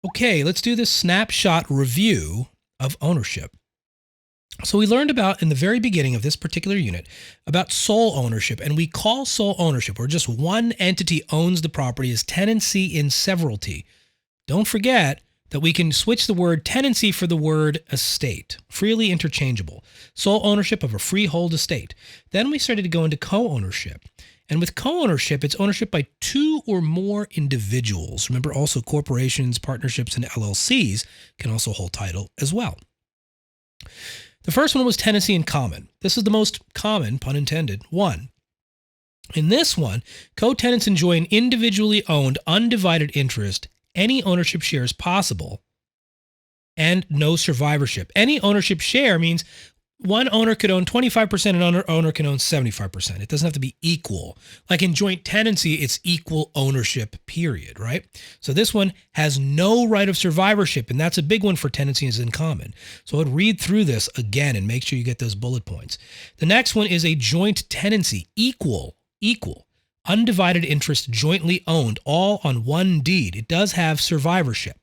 Okay, let's do this snapshot review of ownership. So we learned about in the very beginning of this particular unit about sole ownership, and we call sole ownership, where just one entity owns the property, as tenancy in severalty. Don't forget that we can switch the word tenancy for the word estate, freely interchangeable. Sole ownership of a freehold estate. Then we started to go into co-ownership. And with co-ownership, it's ownership by two or more individuals. Remember, also corporations, partnerships, and LLCs can also hold title as well. The first one was tenancy in common. This is the most common, pun intended, one. In this one, co-tenants enjoy an individually owned, undivided interest, any ownership shares possible, and no survivorship. Any ownership share means one owner could own 25% and another owner can own 75%. It doesn't have to be equal. Like in joint tenancy, it's equal ownership, period, right? So this one has no right of survivorship, and that's a big one for tenancies in common. So I'd read through this again and make sure you get those bullet points. The next one is a joint tenancy, equal, undivided interest, jointly owned, all on one deed. It does have survivorship.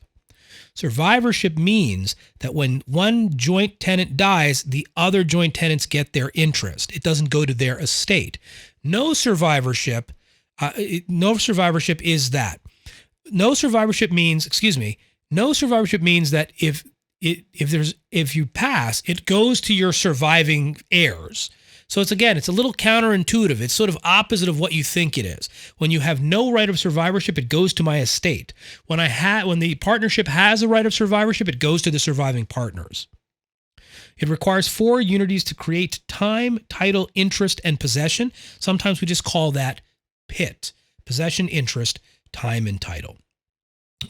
Survivorship means that when one joint tenant dies, the other joint tenants get their interest. It doesn't go to their estate. No survivorship is that. No survivorship means that if you pass, it goes to your surviving heirs. So it's a little counterintuitive. It's sort of opposite of what you think it is. When you have no right of survivorship, it goes to my estate. When the partnership has a right of survivorship, it goes to the surviving partners. It requires 4 unities to create time, title, interest, and possession. Sometimes we just call that PIT, possession, interest, time, and title.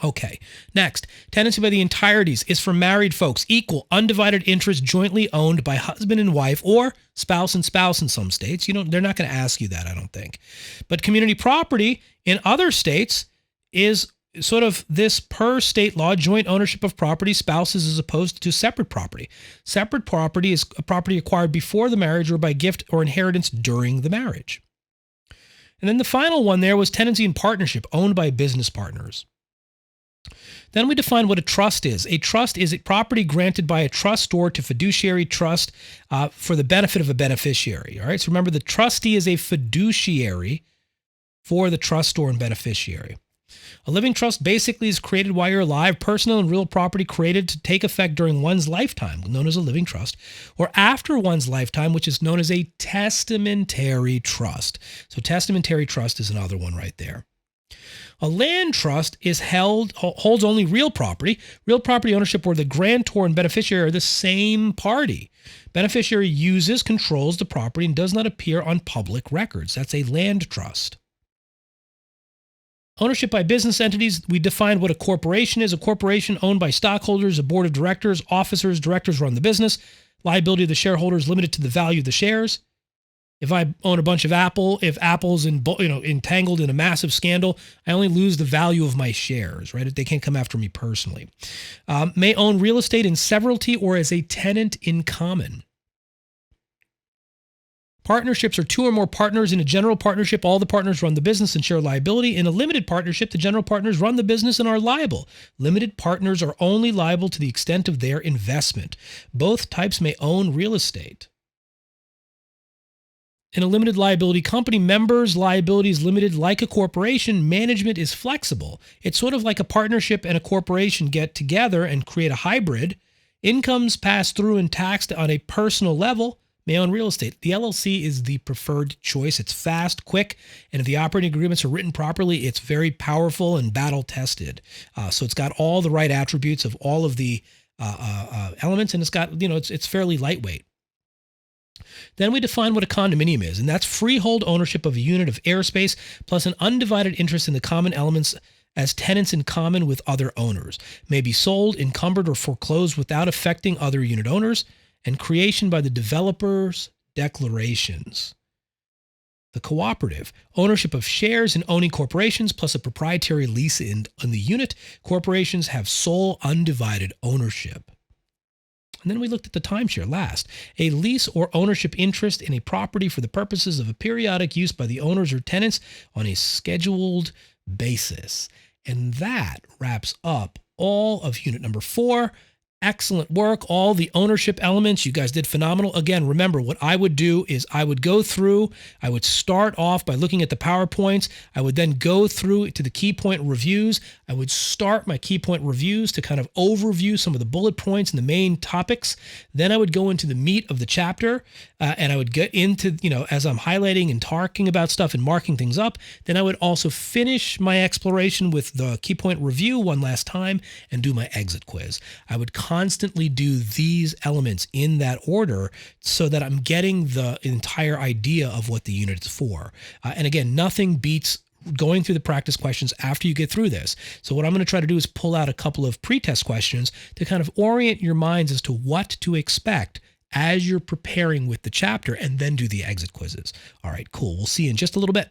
Okay, next, tenancy by the entireties is for married folks, equal, undivided interest jointly owned by husband and wife or spouse and spouse in some states. They're not going to ask you that, I don't think. But community property in other states is sort of this per state law joint ownership of property, spouses as opposed to separate property. Separate property is a property acquired before the marriage or by gift or inheritance during the marriage. And then the final one there was tenancy in partnership owned by business partners. Then we define what a trust is. A trust is a property granted by a trustor to fiduciary trust for the benefit of a beneficiary. All right. So remember, the trustee is a fiduciary for the trustor and beneficiary. A living trust basically is created while you're alive, personal and real property created to take effect during one's lifetime, known as a living trust, or after one's lifetime, which is known as a testamentary trust. So testamentary trust is another one right there. A land trust holds only real property ownership where the grantor and beneficiary are the same party. Beneficiary controls the property and does not appear on public records. That's a land trust. Ownership by business entities, we define what a corporation is. A corporation owned by stockholders, a board of directors, officers, directors run the business. Liability of the shareholders limited to the value of the shares. If I own a bunch of if Apple's entangled in a massive scandal, I only lose the value of my shares, right? They can't come after me personally. May own real estate in severalty or as a tenant in common. Partnerships are 2 or more partners. In a general partnership, all the partners run the business and share liability. In a limited partnership, the general partners run the business and are liable. Limited partners are only liable to the extent of their investment. Both types may own real estate. In a limited liability company, members' liability is limited like a corporation. Management is flexible. It's sort of like a partnership and a corporation get together and create a hybrid. Incomes passed through and taxed on a personal level may own real estate. The LLC is the preferred choice. It's fast, quick, and if the operating agreements are written properly, it's very powerful and battle-tested. So it's got all the right attributes of all of the elements, and it's got, it's fairly lightweight. Then we define what a condominium is, and that's freehold ownership of a unit of airspace plus an undivided interest in the common elements as tenants in common with other owners. May be sold, encumbered, or foreclosed without affecting other unit owners, and creation by the developer's declarations. The cooperative, ownership of shares in owning corporations plus a proprietary lease in the unit. Corporations have sole undivided ownership. And then we looked at the timeshare last. A lease or ownership interest in a property for the purposes of a periodic use by the owners or tenants on a scheduled basis. And that wraps up all of unit number 4. Excellent work. All the ownership elements, you guys did phenomenal. Again, remember what I would do is I would go through, I would start off by looking at the PowerPoints. I would then go through to the key point reviews. I would start my key point reviews to kind of overview some of the bullet points and the main topics. Then I would go into the meat of the chapter and I would get into, as I'm highlighting and talking about stuff and marking things up, then I would also finish my exploration with the key point review one last time and do my exit quiz. I would constantly do these elements in that order so that I'm getting the entire idea of what the unit is for. And again, nothing beats going through the practice questions after you get through this. So what I'm going to try to do is pull out a couple of pretest questions to kind of orient your minds as to what to expect as you're preparing with the chapter, and then do the exit quizzes. All right, cool. We'll see you in just a little bit.